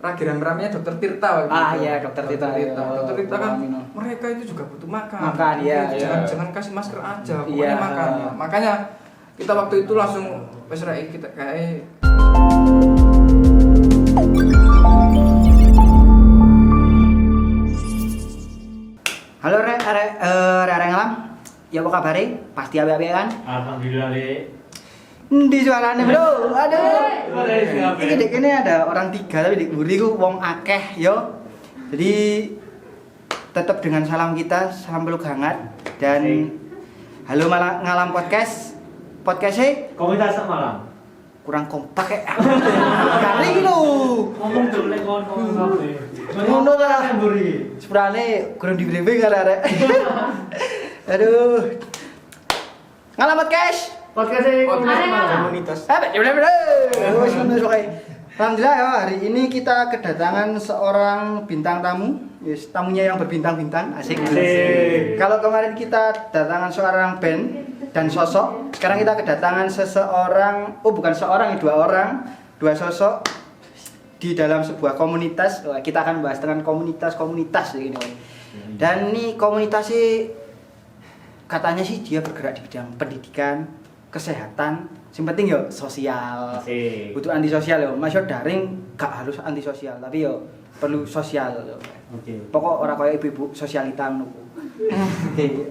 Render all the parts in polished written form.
lagi rame-ramenya Dokter Tirta waktu itu. Iya, Dokter Tirta. Dokter Tirta kan mereka itu juga butuh makan. Iya. Jangan kasih masker aja, pokoknya makan. Ya. Makanya kita waktu itu langsung wes rek kita kayak Halo Rek Ngalam. Ya apa kabar? Pasti apik-apik kan? Alhamdulillah, Dek. Di suarane, Bro. Aduh. Ini ada orang 3 tapi di mburi ku wong akeh yo. Jadi tetap dengan salam kita, salam peluk hangat dan halo Ngalam podcast. Podcast-e Komunitas Malang. kurang kompak ya. Kali lho. Ngomong jelek ngono. Ngono lah mburi. Sepurane kurang di-briefing arek. Aduh. Ngalam podcast. Podcast komunitas. Alhamdulillah ya, hari ini kita kedatangan seorang bintang tamu. Yes, tamunya yang berbintang-bintang, asik. Kalau kemarin kita kedatangan seorang band dan sosok, sekarang kita kedatangan seseorang, dua sosok di dalam sebuah komunitas. Kita akan bahas tentang komunitas ini. Dan ini komunitas sih katanya sih dia bergerak di bidang pendidikan, kesehatan, yang penting yo sosial. Butuh anti sosial yo. Masuk daring gak harus anti sosial, tapi yo perlu sosial. Oke. Pokok orang kaya ibu-ibu sosialita ngono.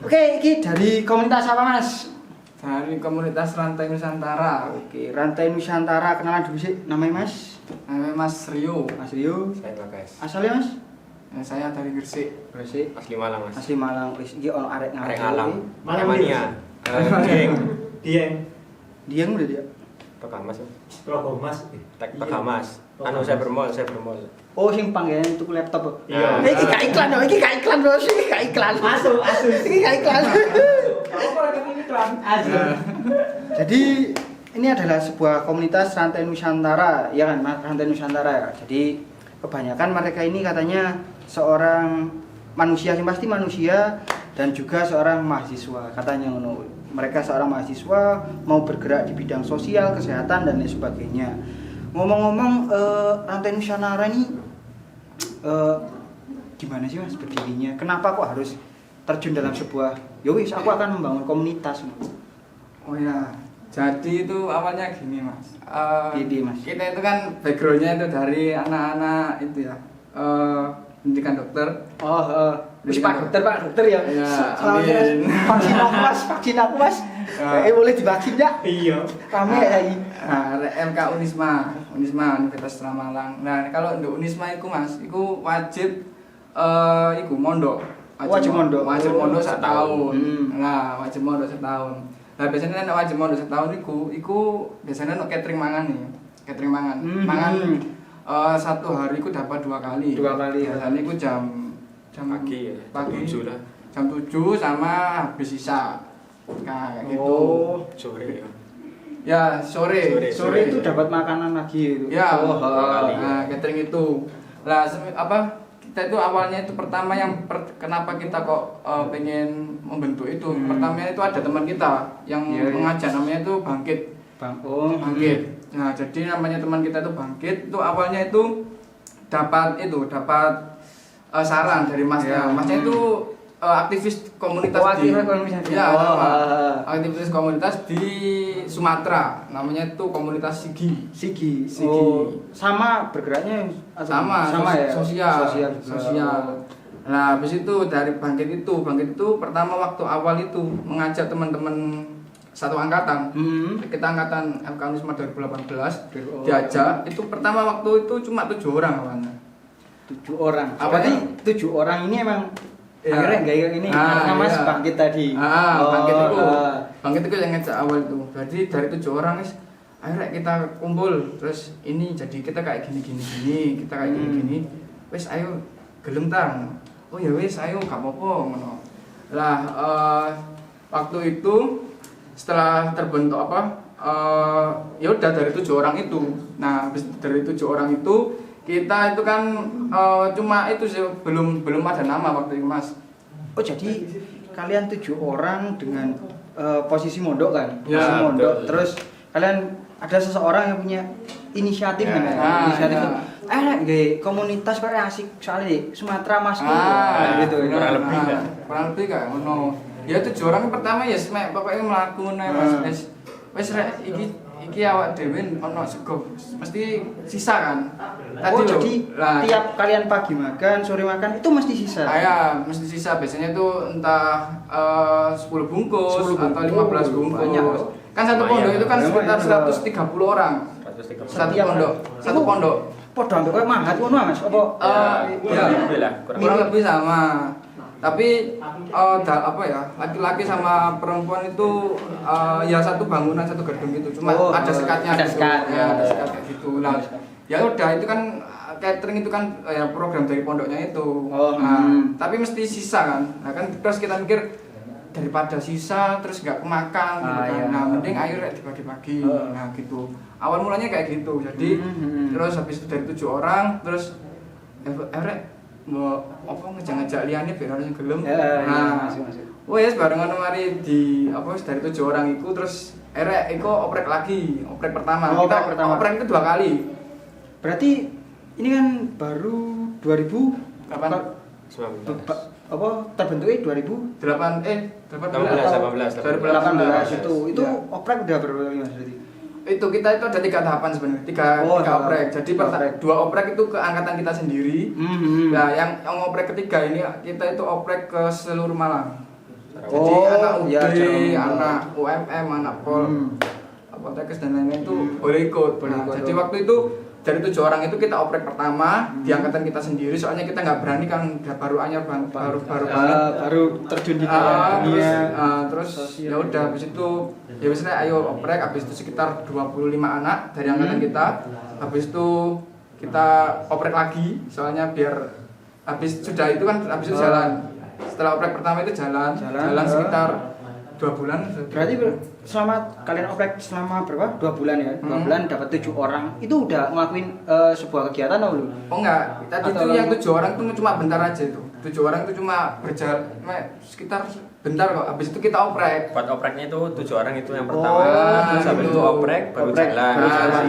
Oke, iki dari komunitas apa, Mas? dari komunitas Rantai Nusantara. Oke, Rantai Nusantara, kenalan dulu sih. Namanya Mas? Namanya Mas Rio. Mas Rio. Saya Bagas. Asalnya Mas? Saya dari Gresik. Gresik. Asli Malang, Mas. Asli Malang. Wis iki ono arek Arek Alam. Malang Mania. Dieng. Dia udah dia. Pekamas. Rogo Mas. Tek Pekamas. Anu saya bermol. Oh, sing panggilan tuku laptop. Iya. Iki gak iklan loh, iki gak iklan bro, iki gak iklan. Masuk. Iki gak iklan. Apa lagi ini iklan? Asik. Jadi ini adalah sebuah komunitas Rantai Nusantara, ya kan, Rantai Nusantara ya. Jadi kebanyakan mereka ini katanya seorang manusia, yang pasti manusia dan juga seorang mahasiswa. Katanya ngono. Mereka seorang mahasiswa mau bergerak di bidang sosial, kesehatan dan lain sebagainya. Ngomong-ngomong Rantai Nusantara ini gimana sih Mas berdirinya? Kenapa kok harus terjun dalam sebuah wis aku akan membangun komunitas. Oh ya, jadi itu awalnya gini Mas. Gini, Mas. Kita itu kan backgroundnya itu dari anak-anak itu ya, pendidikan dokter. Wis Pak dokter ya. Iya, amin. Vaksin aku Mas. Boleh divaksin ya? Iya. Rame ya iki. Nah, MK Unisma Universitas Malang. Nah, kalau untuk Unisma itu Mas, itu wajib iku mondok. Wajib mondok setahun. Nah, wajib mondok setahun. Nah, biasanya nek wajib mondok setahun iku biasanya nek catering mangan nih. Catering mangan. Mangan satu hari iku dapat 2 kali. 2 kali. Biasanya iku jam Pagi ya. pagi 7 lah. Jam 7 sama habis sisa. Nah, kayak gitu. Sore ya. Ya, sore Itu dapat makanan lagi itu. Ya, kali. nah, catering itu. Lah kita itu awalnya itu pertama kenapa kita kok pengen membentuk itu. Pertamanya itu ada teman kita yang mengajar namanya itu Bangkit. Bangkit. Nah, jadi namanya teman kita itu Bangkit itu awalnya itu dapat saran dari Masnya. Masnya itu aktivis komunitas aktivis komunitas di Sumatera, namanya itu komunitas Sigi. Sama bergeraknya sama ya. Sosial. Nah, habis itu dari Bangkit itu pertama waktu awal itu mengajak teman-teman satu angkatan. Kita angkatan MK Unisma 2018 diajak. Itu pertama waktu itu cuma 7 orang awalnya. 7 orang. Berarti 7 orang ini emang akhirnya enggak ini Mas Bangkit tadi. Bangkit itu yang ngajak awal itu. Jadi dari 7 orang akhirnya kita kumpul terus ini jadi kita kayak gini, kita kayak gini. Wes ayo gelem tang. Oh ya wes ayo gak apa-apa ngono. Lah waktu itu setelah terbentuk ya udah dari 7 orang itu. Nah, habis dari 7 orang itu kita itu kan cuma itu sih belum ada nama waktu itu Mas. Oh jadi kalian 7 orang dengan posisi mondok kan? Ya, posisi mondok. betul. Terus kalian ada seseorang yang punya inisiatif kan? Inisiatif. nggih komunitas kok asik soalnya di Sumatera Mas gitu. kurang lebih kan? Kurang lebih kayak ngono. Ya 7 orang pertama ya semek pokoknya mlaku nek Mas. Wis rek iki awak dhewe ono sego. Mesti sisa kan. Oh, lho, jadi tiap kalian pagi makan, sore makan itu mesti sisa. Mesti sisa. Biasanya itu entah 10 bungkus 10 atau bungkus. 15 bungkus. Banyak. Kan satu pondok itu kan sekitar Lumayan. 130 orang. 130. Satu pondok. Satu Iku pondok. Padha ambek koyo mangat ngono Mas. Apa Ya, lebih lah, kurang lebih sama. Tapi apa ya, laki-laki sama perempuan itu ya satu bangunan, satu gedung gitu. Cuma ada sekatnya. Ada gitu. sekat. Ya, ada sekat kayak gitu. Nah, ya udah itu kan catering itu kan ya program dari pondoknya itu. Tapi mesti sisa kan. Nah kan terus kita mikir daripada sisa terus nggak kemakan gitu kan. Iya. Nah mending ayo rek dibagi-bagi. Nah gitu. Awal mulanya kayak gitu. Jadi terus habis itu dari 7 orang terus rek mau apa ngejak-ngejak liane biar orang yang gelem. Nah, wes barengan mari di apa dari 7 orang itu terus iku oprek lagi, oprek pertama. Oprek itu 2 kali. Berarti ini kan baru 2000 Kapan? 19. apa terbentuknya 2018 18 itu Ya. oprek udah berapa Mas berarti? Itu kita itu ada 3 tahapan sebenarnya, 3 oprek. Jadi 2 oprek itu ke angkatan kita sendiri. Nah, yang oprek ketiga ini kita itu oprek ke seluruh Malang. Jadi anak UB, anak UMM, anak Pol, Apotekes dan lain-lain itu boleh ikut. Nah, jadi waktu itu dari 7 orang itu kita oprek pertama di angkatan kita sendiri, soalnya kita nggak berani kan baru anyar baru terjun di dunia. Terus ya udah habis itu ya misalnya ayo oprek, habis itu sekitar 25 anak dari angkatan kita. Habis itu kita oprek lagi, soalnya biar habis sudah itu kan habis itu jalan. Setelah oprek pertama itu jalan sekitar 2 bulan. Berarti selama kalian oprek selama berapa? 2 bulan ya? 2 bulan dapat 7 orang. Itu udah ngelakuin sebuah kegiatan atau belum? Oh enggak, tadi itu yang 7 orang itu cuma bentar aja itu. 7 orang itu cuma berjalan sekitar bentar kok. Habis itu kita oprek. Buat opreknya itu 7 orang itu yang pertama. Terus habis itu oprek baru jalan.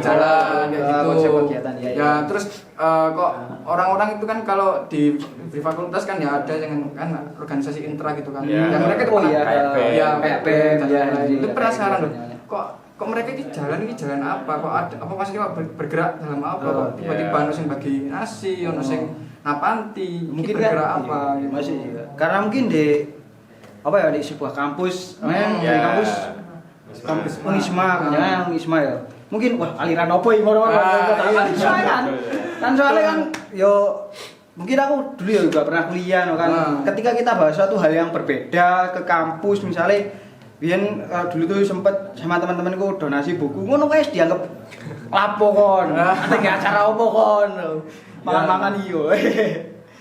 Jalan kayak gitu. Konsep kegiatan Ya terus kok orang-orang itu kan kalau di fakultas kan ya ada yang kan organisasi intra gitu kan. Ya. Dan mereka itu PP, itu penasaran loh. Kok mereka ini jalan apa? Kok ada apa maksudnya bergerak dalam apa? Kok tiba-tiba ono sing bagi nasi, ono sing napanti, mungkin bergerak kan, apa gitu. Masih karena mungkin di apa ya di sebuah kampus, di kampus Unisma, jangan Unisma ya. Mungkin wah aliran opo iki ngono kan soalnya kan yo mungkin aku dulu ya juga pernah kuliah no, kan. Ketika kita bahas suatu hal yang berbeda ke kampus misalnya biyen dulu tuh sempet sama teman-temanku donasi buku ngono guys dianggap lapo kon. Ada acara opo kon. Makan-makan iyo.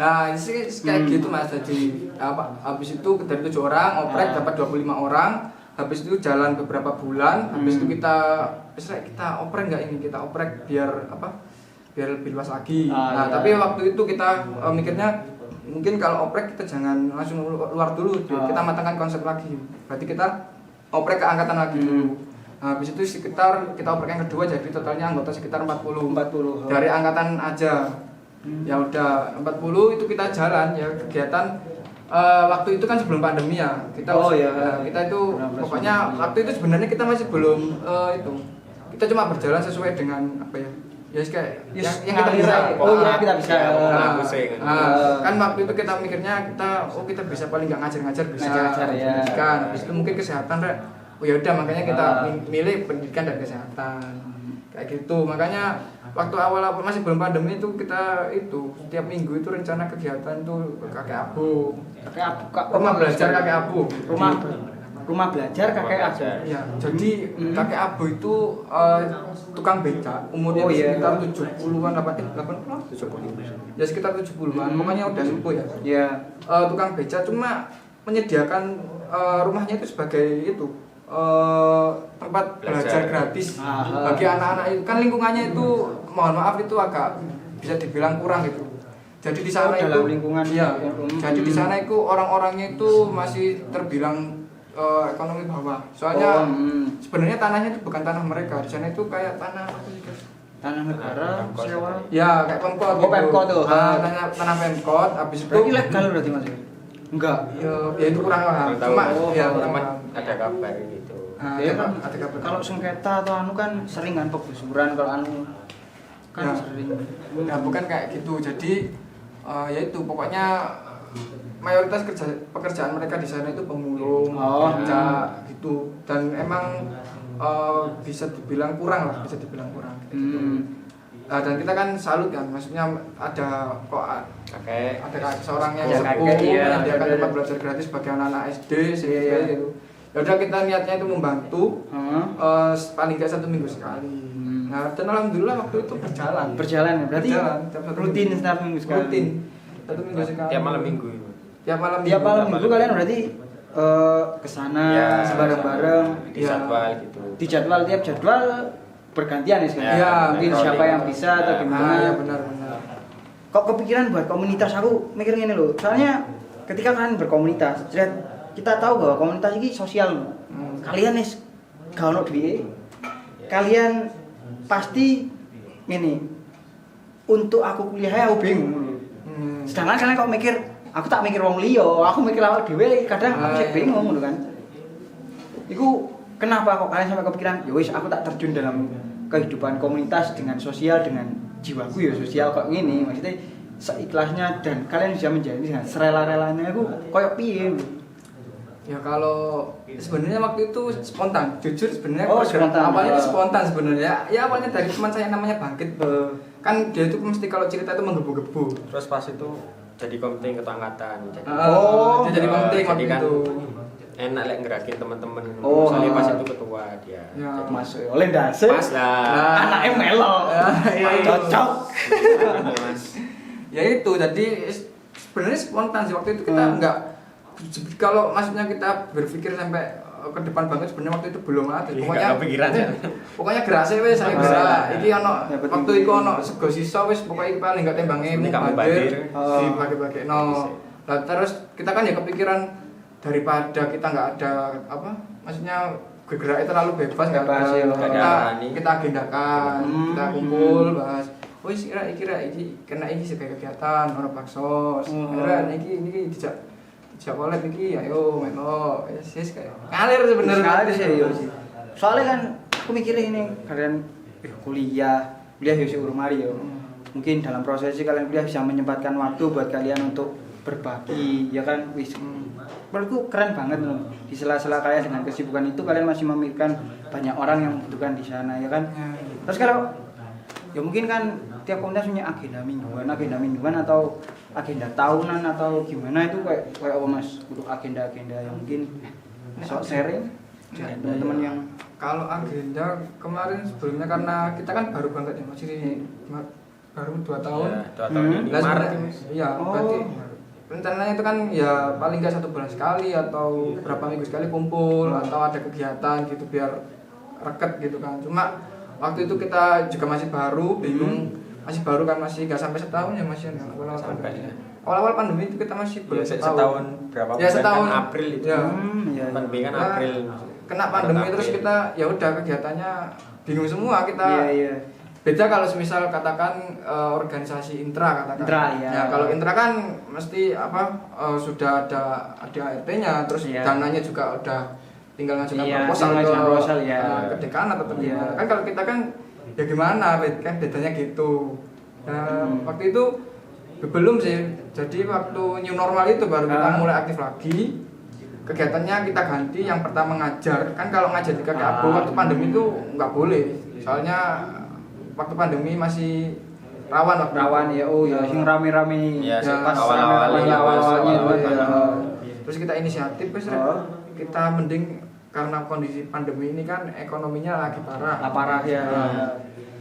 Nah, ini kayak gitu Mas. Jadi habis itu dari 7 orang oprek dapat 25 orang. Habis itu jalan beberapa bulan. Habis itu kita oprek enggak ini? Kita oprek biar biar lebih luas lagi. Tapi waktu itu kita mikirnya mungkin kalau oprek kita jangan langsung luar dulu. Kita matangkan konsep lagi. Berarti kita oprek ke angkatan lagi dulu. Nah, habis itu sekitar kita oprek yang kedua jadi totalnya anggota sekitar 40. Dari angkatan aja. Ya udah 40 itu kita jalan ya kegiatan waktu itu kan sebelum pandemi ya kita kita itu pokoknya waktu itu sebenarnya kita masih belum itu kita cuma berjalan sesuai dengan apa ya kayak yang kita bisa kita bisa kan waktu itu kita mikirnya kita bisa paling nggak ngajar bisa pendidikan habis itu mungkin kesehatan ya udah makanya kita milih pendidikan dan kesehatan kayak gitu. Makanya waktu awal masih belum pandemi itu kita itu setiap minggu itu rencana kegiatan tuh kakek abu rumah belajar kakek abu rumah belajar kakek abu ya. Jadi kakek abu itu tukang becak umurnya sekitar 70-an 70 ya sekitar 70-an pokoknya udah sepuh ya. Tukang becak cuma menyediakan rumahnya itu sebagai itu tempat belajar gratis bagi anak-anak itu kan lingkungannya itu mohon maaf itu agak bisa dibilang kurang gitu. Jadi di sana itu lingkungan jadi di sana itu orang-orangnya itu masih terbilang ekonomi bawah. Soalnya sebenarnya tanahnya itu bukan tanah mereka. Di sana itu kayak tanah apa sih guys? Tanah negara Pemkot. sewa. Ya kayak Pemkot. Oh, Pemkot tuh. Tanah Pemkot, habis itu. Berarti legal berarti Mas. Enggak. Ya itu kurang paham. Kurang tahu. Cuma Oh, ya Cuma kurang paham. ada kabar gitu. Nah, Ya kan ada kabar. kalau sengketa atau anu kan sering kan penggusuran kalau anu kan Ya. sering. Nah, bukan kayak gitu. Jadi ya itu pokoknya mayoritas pekerjaan mereka di sana itu pemulung, Oh. becak gitu. Dan emang bisa dibilang kurang lah, bisa dibilang kurang. Dan kita kan salut kan, maksudnya ada Kakek. seorang yang Ada sepuh kakek, iya. menyediakan tempat belajar gratis bagi anak-anak SD, SMP Iya. gitu. Ya udah kita niatnya itu membantu Heeh. paling nggak 1 minggu sekali. Nah, dan alhamdulillah waktu itu berjalan. Berjalan ya. Berarti Berjalan, tiap satu rutin minggu. setiap minggu sekali. Rutin. 1 minggu sekali. Tiap malam minggu itu. Tiap malam Tiap malam Tiap minggu malam. kalian berarti ke sana Ya, bareng-bareng. Di Ya. jadwal gitu. Di jadwal tiap jadwal bergantian ya sekarang. Ya, Mungkin recording. siapa yang bisa atau Ya. gimana. Ah, ya benar-benar. Kok kepikiran buat komunitas? Aku mikir gini loh. Soalnya ketika kalian berkomunitas, kita tahu bahwa komunitas ini sosial. Kalian nih gak ono duit. Kalian pasti ini untuk aku kuliah aku bingung. Sedangkan kalian kok mikir, aku tak mikir wong liya, aku mikir awak dhewe, kadang aku sih bingung ngono kan. Iku kenapa kok kalian sampai kepikiran, ya wis aku tak terjun dalam kehidupan komunitas dengan sosial, dengan jiwaku ya sosial kok gini, maksudnya seikhlasnya dan kalian bisa menjalani dengan serela-relanya aku koyo piye. Ya kalau sebenarnya waktu itu spontan, jujur sebenarnya Oh, spontan. awalnya itu spontan sebenarnya. Ya awalnya dari teman saya namanya Bangkit. Kan dia itu mesti kalau cerita itu menggebu-gebu. Terus pas itu jadi komite ketua angkatan. Oh, dia jadi komite jadi waktu kan itu. enak lek ngerakin teman-teman. Oh, Soalnya pas ah. itu ketua dia. Ya. Jadi Masuk oleh ndase. pas lah. Anaknya melo. Iya, iya. Cocok. Mas. Ya itu jadi sebenarnya spontan sih waktu itu kita enggak kalau maksudnya kita berpikir sampai ke depan banget sebenarnya waktu itu belum ada. Iya, Pokoknya nggak kepikiran ya. Pokoknya gerase wis saya gerak. Iki ono Ya, betul. waktu iku ono sego sisa wis pokoke paling enggak tembange Ini kamu mubadir, badir. dibagi-bagino. Lah terus kita kan ya kepikiran daripada kita nggak ada apa maksudnya geraknya terlalu bebas nggak Bebas, ya. Nggak ada arani. kita agendakan kita kumpul bahas wis kira iki kena iki sebagai kegiatan ono baksos kira iki dijak kolek iki ayo melo yes kayak ngalir sebenarnya Ngalir sih, iya sih. Soalnya kan aku mikirnya ini kalian kuliah ya sih urung mari ya. Mungkin dalam prosesnya kalian kuliah bisa menyempatkan waktu buat kalian untuk berbagi ya kan wis. Menurutku keren banget loh. Di sela-sela kalian dengan kesibukan itu kalian masih memikirkan banyak orang yang membutuhkan di sana ya kan. Terus kalau ya mungkin kan tiap komunitas punya agenda mingguan atau agenda tahunan atau gimana itu kayak apa Mas untuk agenda-agenda yang mungkin sok sharing dengan teman-teman yang kalau agenda kemarin sebelumnya karena kita kan baru banget ya masih baru 2 tahun. Ya, 2 tahun ini Lah, Maret. sebenarnya- Iya, Oh. berarti rencananya itu kan ya paling nggak 1 bulan sekali atau berapa minggu sekali kumpul atau ada kegiatan gitu biar reket gitu kan. Cuma waktu itu kita juga masih baru, bingung, masih baru kan masih nggak sampai setahun ya masih awal-awal Sampai, pandemi. ya. Awal-awal pandemi itu kita masih Ya, belum setahun berapa Ya bulan setahun kan April itu. Ya. ya. Pandemi kan Nah, April. Kena pandemi April. terus kita ya udah kegiatannya bingung semua kita. Iya iya. Beda kalau semisal katakan organisasi intra katakan. Intra, ya. Ya kalau intra kan mesti apa sudah ada ART-nya terus Iya. dananya juga udah tinggal ngajukan Iya, proposal tinggal ke ngajukan proposal, ya. ke dekan atau ke Iya. gimana. Kan kalau kita kan ya gimana kan bedanya gitu. Nah, waktu itu belum sih. Jadi waktu new normal itu baru kita mulai aktif lagi. Kegiatannya kita ganti, yang pertama ngajar. Kan kalau ngajar di KKAB waktu pandemi itu nggak boleh. Soalnya waktu pandemi masih rawan waktu Rawan ya, oh ya, sing rame-rame Ya, pas awal-awalnya, awal-awalnya itu awal-awalnya. ya. Terus kita inisiatif wis Rek. Oh. Kita mending karena kondisi pandemi ini kan ekonominya lagi parah. Lah parah ya.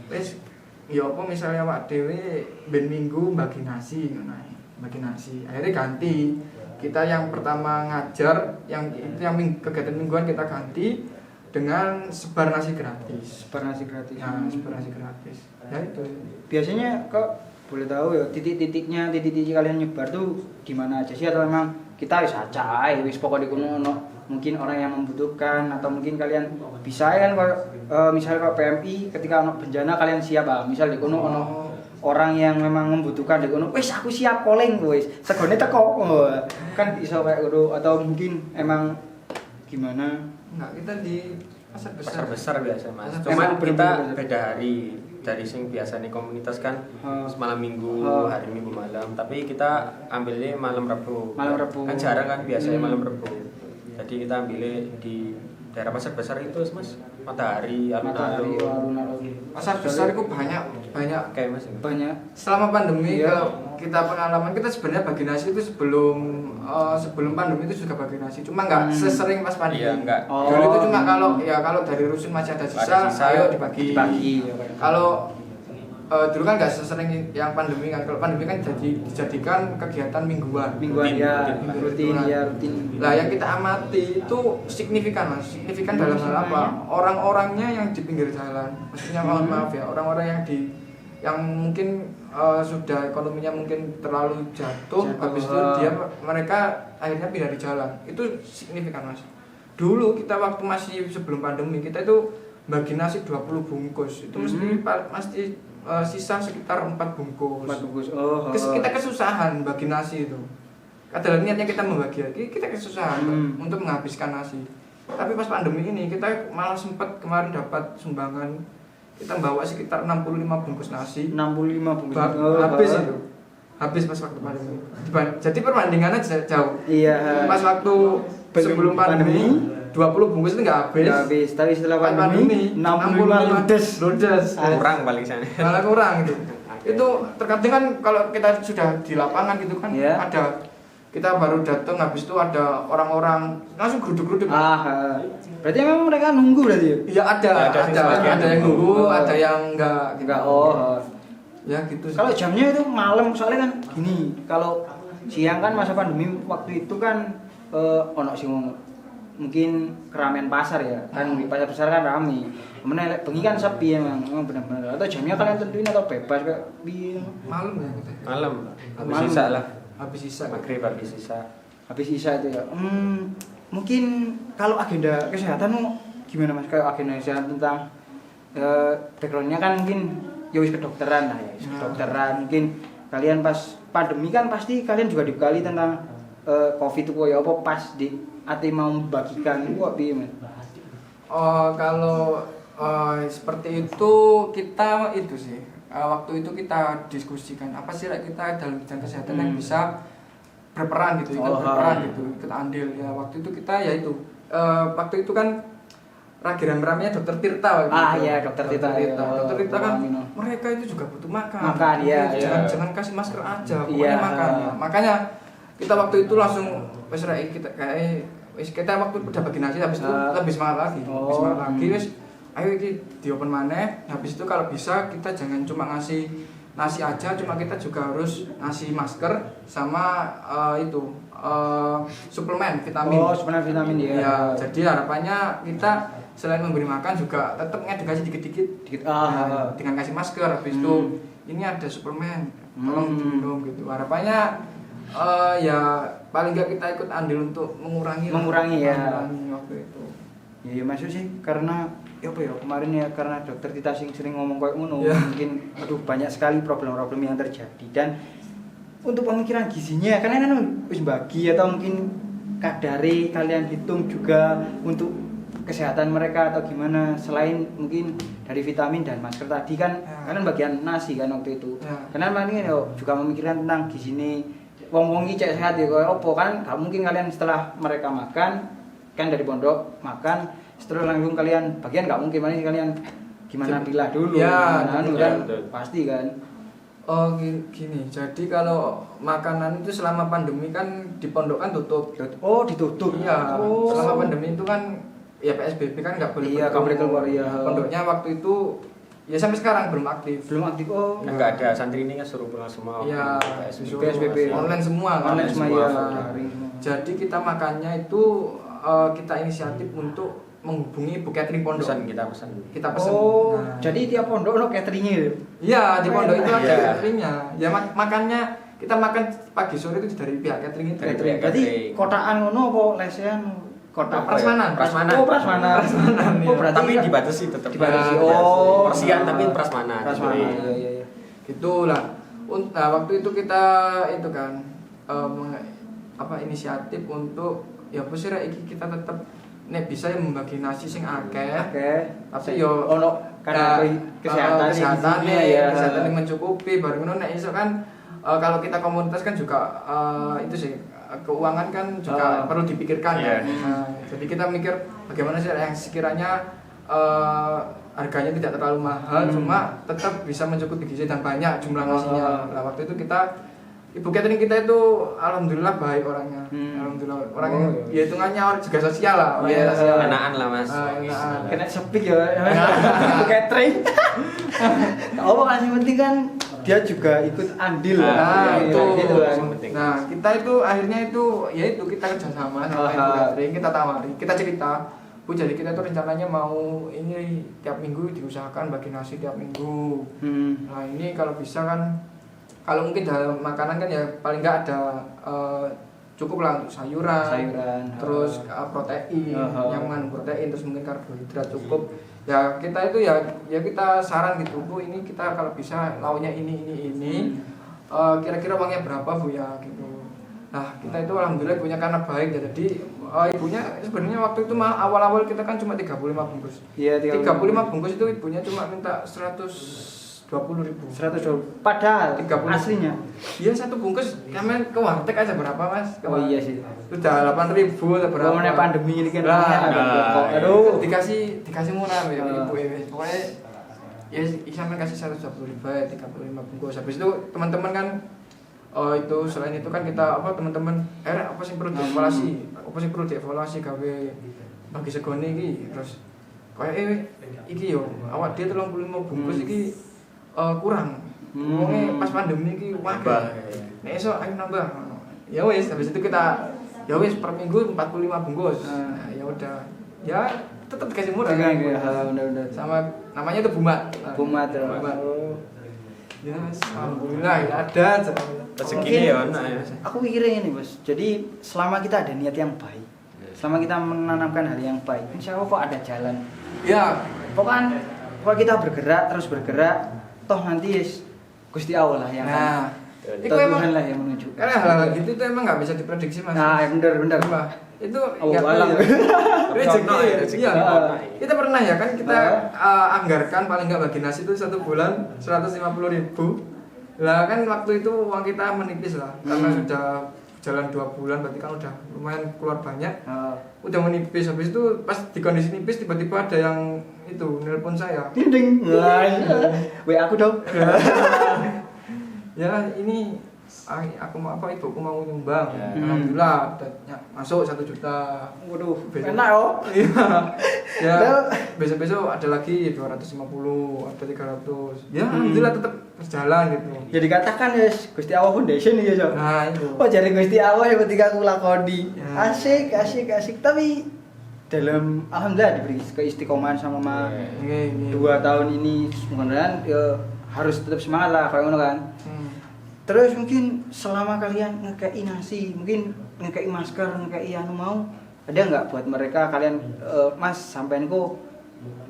Wis ya apa misalnya Pak Dewi ben minggu bagi nasi ngono ae. Bagi nasi. Akhirnya ganti. Kita yang pertama ngajar, yang itu yang kegiatan mingguan kita ganti dengan sebar nasi gratis. Sebar nasi gratis. Nah, sebar nasi gratis. Ya itu. Biasanya kok boleh tahu ya titik-titik kalian nyebar tuh di mana aja sih atau memang kita wis acak ae wis pokoknya di kono ono mungkin orang yang membutuhkan atau mungkin kalian bisa kan misalnya kalau PMI ketika ono bencana kalian siap misal di kono ono orang yang memang membutuhkan di kono wis aku siap calling wis segone teko kan iso kayak gitu atau mungkin emang gimana Enggak, kita di pasar besar. Pasar besar biasa mas. Pasar Cuman besar. kita Bener-bener. beda hari dari sing biasanya komunitas kan malam minggu, hari minggu malam. Tapi kita ambilnya malam Rabu. Malam Rabu. Kan jarang kan biasanya malam Rabu. Jadi kita ambilnya di daerah pasar besar itu mas. Matahari, matahari alun-alun. Pasar besar itu banyak Kayak mas. banyak selama pandemi. Iya. Kalau kita pengalaman kita sebenarnya bagi nasi itu sebelum pandemi itu juga bagi nasi, cuma nggak sesering pas pandemi. Iya, nggak. Dulu itu cuma kalau dari rusun masih ada sisa, ayo dibagi. Kalau dulu kan nggak sesering yang pandemi kan. Kalau pandemi kan dijadikan kegiatan mingguan ya rutin. Lah yang kita amati itu signifikan mas. Signifikan dalam hal apa? Orang-orangnya yang di pinggir jalan. Maksudnya mohon maaf ya, orang-orang yang mungkin sudah ekonominya mungkin terlalu jatuh. Habis itu mereka akhirnya pindah di jalan. Itu signifikan mas. Dulu kita waktu masih sebelum pandemi kita itu bagi nasi 20 bungkus. Itu mesti sisa sekitar 4 bungkus. 4 bungkus. Kita kesusahan bagi nasi itu. Adalah niatnya kita membagi, kita kesusahan untuk menghabiskan nasi. Tapi pas pandemi ini kita malah sempat kemarin dapat sumbangan, kita bawa sekitar 65 bungkus nasi. 65 bungkus. Habis itu. Habis pas waktu pandemi. Jadi perbandingannya jauh. Iya. Pas waktu sebelum pandemi 20 bungkus itu nggak habis. Nggak habis, tapi setelah pandemi 65 ludes. Kurang paling sana. Malah kurang itu. Itu terkadang kan kalau kita sudah di lapangan gitu kan ada kita baru datang habis itu ada orang-orang langsung geruduk-geruduk. Berarti memang mereka nunggu berarti ya? Iya ada yang nunggu, ada yang enggak. Ya gitu. Kalau jamnya itu malam soalnya kan gini, kalau siang kan masa pandemi waktu itu kan ono sing mungkin keramaian pasar ya. Kan di pasar besar kan ramai. Kemudian bengi kan sepi emang benar-benar. Atau jamnya kalian tentuin atau bebas kayak malam ya kita. Malam. Habis sisa lah. Habis sisa. Maghrib habis sisa. Habis sisa itu ya. Mungkin kalau agenda kesehatan gimana mas? Kayak agenda kesehatan tentang backgroundnya kan mungkin ya wis kedokteran lah ya. Kedokteran mungkin kalian pas pandemi kan pasti kalian juga dibekali tentang COVID itu ya apa pas di ati mau membagikan itu kok piye mas? Kalau seperti itu kita itu sih waktu itu kita diskusikan apa sih kita dalam bidang kesehatan yang bisa berperan gitu, berperan gitu, ikut andil ya. Waktu itu kita ya itu waktu itu kan lagi rame-ramenya Dokter Tirta waktu itu. Iya Dokter Tirta. Dokter Tirta kan mereka itu juga butuh makan ya. Jangan kasih masker aja, pokoknya makan ya. Makanya kita waktu itu langsung kita waktu udah bagi nasi habis itu lebih semangat lagi, wis ayo iki di open maneh. Habis itu kalau bisa kita jangan cuma ngasih nasi aja, cuma kita juga harus ngasih masker sama suplemen vitamin. Suplemen vitamin ya. Ya, jadi harapannya kita selain memberi makan juga tetap ngedukasi dikit-dikit dengan kasih masker. Habis itu ini ada suplemen, tolong diminum gitu. Harapannya ya paling nggak kita ikut andil untuk mengurangi waktu itu. Ya maksud sih karena kemarin ya karena dokter Tita sering ngomong kayak ngono mungkin banyak sekali problem-problem yang terjadi dan untuk pemikiran gizinya karena kan wis bagi atau mungkin kadare kalian hitung juga untuk kesehatan mereka atau gimana selain mungkin dari vitamin dan masker tadi kan kalian bagian nasi kan waktu itu karena mungkin juga memikirkan tentang gizinya wong-wong iki cek sehat ya koyo opo kan gak mungkin kalian setelah mereka makan kan dari pondok makan setelah langsung kalian bagian nggak mungkin mana kalian gimana pilah dulu kan pasti kan gini jadi kalau makanan itu selama pandemi kan di pondok kan tutup ditutup iya selama pandemi itu kan ya PSBB kan nggak boleh keluar ya pondoknya waktu itu ya sampai sekarang belum aktif nggak ada santri ini kan suruh pulang semua ya PSBB online semua ya. Jadi kita makannya itu kita inisiatif untuk menghubungi ibu catering pondok. Kita pesan. Jadi tiap pondok ono cateringnya. Iya, di pondok itu ada cateringnya. Ya makannya kita makan pagi sore itu dari pihak catering itu. Jadi kotaan ngono apa lesehan? kota Prasmanan. Prasmanan. Oh, Prasmanan. Prasmanan, Oh, iya. berarti Tapi dibatasi tetap. dibatasi. Iya. Oh. Persian tapi prasmanan. Prasmanan. Jadi, Iya. Gitulah. Nah, waktu itu kita itu kan inisiatif untuk ya apa sih Rek, iki kita tetap nek bisa ya membagi nasi sing akeh. Oke. Tapi yo ono karena kesehatan kesehatan yang mencukupi baru ngono nek iso kan kalau kita komunitas kan juga itu sih keuangan kan juga perlu dipikirkan Iya. kan. Nah, jadi kita mikir bagaimana sih yang sekiranya harganya tidak terlalu mahal cuma tetap bisa mencukupi gizi dan banyak jumlah nasinya. Nah, waktu itu ibu catering kita itu alhamdulillah baik orangnya. Alhamdulillah orangnya ya hitungannya orang juga sosial lah. Iya, enaan lah Mas. Enakan. kena sepik ya. Catering. Oh, yang penting kan dia juga ikut andil. Nah, ya. itu Gitu kan. yang penting. Nah, kita itu akhirnya itu ya itu kita kerjasama sama ibu catering, kita tawari, kita cerita, Bu, jadi kita itu rencananya mau ini tiap minggu diusahakan bagi nasi tiap minggu. Nah, ini kalau bisa kan, kalau mungkin dalam makanan kan ya paling nggak ada cukup lah untuk sayuran, terus protein, yang mengandung protein, terus mungkin karbohidrat cukup. Ya kita itu ya kita saran gitu, Bu, ini kita kalau bisa lauknya ini. Kira-kira uangnya berapa, Bu, ya gitu. Nah, kita itu alhamdulillah punya karena baik ya. Jadi ibunya sebenarnya waktu itu awal-awal kita kan cuma 35 bungkus. Iya, 35 bungkus itu ibunya cuma minta 120.000. 120. Padahal 30. aslinya. Iya, satu bungkus kalian ke warteg aja berapa, Mas? Oh iya sih. Sudah 8.000 atau berapa? Kalau pandemi ini kan aduh, dikasih murah ya ibu ya. Pokoknya ya sampai kasih 120.000 ya 35 bungkus. Habis itu teman-teman kan itu selain itu kan kita teman-teman apa sih perlu dievaluasi gawe bagi segone iki terus kayak iki yo awak dia 35 bungkus iki kurang. Wonge pas pandemi iki wae. Nek iso ayo nambah. Ya wis habis itu kita ya wis per minggu 45 bungkus. Nah, ya udah. Ya tetap dikasih murah. Benar. Sama namanya itu Bumat. Bumat. Ya, alhamdulillah ya ada aja. Rezeki ya ono ya. Aku pikirnya ini, Bos. Jadi selama kita ada niat yang baik, selama kita menanamkan hal yang baik, insya Allah kok ada jalan. Ya, Pokoknya kita terus bergerak, toh nanti Gusti Allah lah yang nah, itu toh emang Tuhan lah yang menunjukkan. karena hal-hal gitu itu emang nggak bisa diprediksi, Mas. Nah, benar. Mbak, itu Oh, alam. rezeki. Iya. Nah, Kita pernah ya kan kita anggarkan paling nggak bagi nasi itu 1 bulan 150.000. Lah kan waktu itu uang kita menipis lah karena sudah jalan 2 bulan berarti kan udah lumayan keluar banyak. Udah menipis, habis itu pas di kondisi nipis tiba-tiba ada yang itu nelpon saya. Ding. WA aku dong. Ya ini aku mau ibuku mau nyumbang. Ya. Alhamdulillah masuk 1 juta. Waduh, Besok- enak oh. Iya. Ya besok-besok ada lagi 250, ada 300. Ya alhamdulillah tetap berjalan gitu. Ya dikatakan Gusti Allah Foundation ya, Jo. Nah, itu. Oh, jadi Gusti Allah yang ketika aku lakoni. Ya. Asik. Tapi dalam alhamdulillah diberi keistiqomahan sama Mama. Ini. 2 tahun ini mudah-mudahan ya harus tetap semangat lah kayak ngono kan. Terus mungkin selama kalian ngekei nasi, mungkin ngekei masker, ngekei anu mau, ada nggak buat mereka kalian Mas sampean kok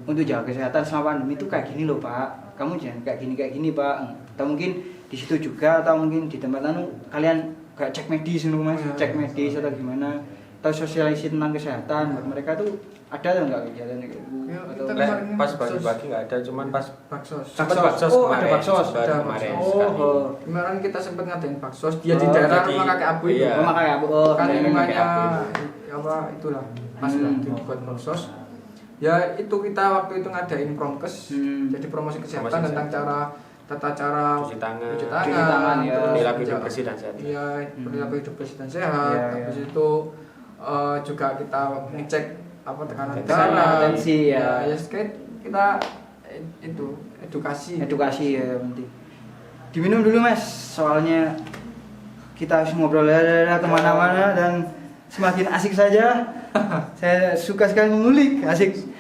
untuk jaga kesehatan selama pandemi itu kayak gini loh Pak, kamu jangan kayak gini Pak, atau mungkin di situ juga atau mungkin di tempat anu kalian kayak cek medis nih Mas, cek medis atau gimana, atau sosialisasi tentang kesehatan buat mereka tuh ada atau nggak kegiatan kayak gitu? Ya, Atau kita Lek, kemarin pas baksos. bagi-bagi nggak ada, cuman pas Baksos. sempat baksos Oh, kemarin. ada baksos. Baru Ada kemarin baksos. sekali. Kemarin kita sempat ngadain baksos dia di Oh, daerah jadi- rumah kakek Abu itu. iya. Oh, makanya aku Kan daerah lingkungannya kakek Abu apa itulah pas lah dibuat baksos. Ya itu kita waktu itu ngadain promkes. Jadi promosi kesehatan Promosi tentang tata cara Cuci tangan. cuci Cuci tangan, ya. terus Perilaku hidup menjaga- bersih dan sehat. Iya, perilaku hidup bersih dan sehat. Iya, iya. Habis itu juga kita ngecek apa tekanan Tekanan, darah, tensi, ya. Ya kayak kita itu edukasi ya penting. Diminum dulu Mas, soalnya kita harus ngobrol kemana-mana dan semakin asik saja. Saya suka sekali mengulik, asik.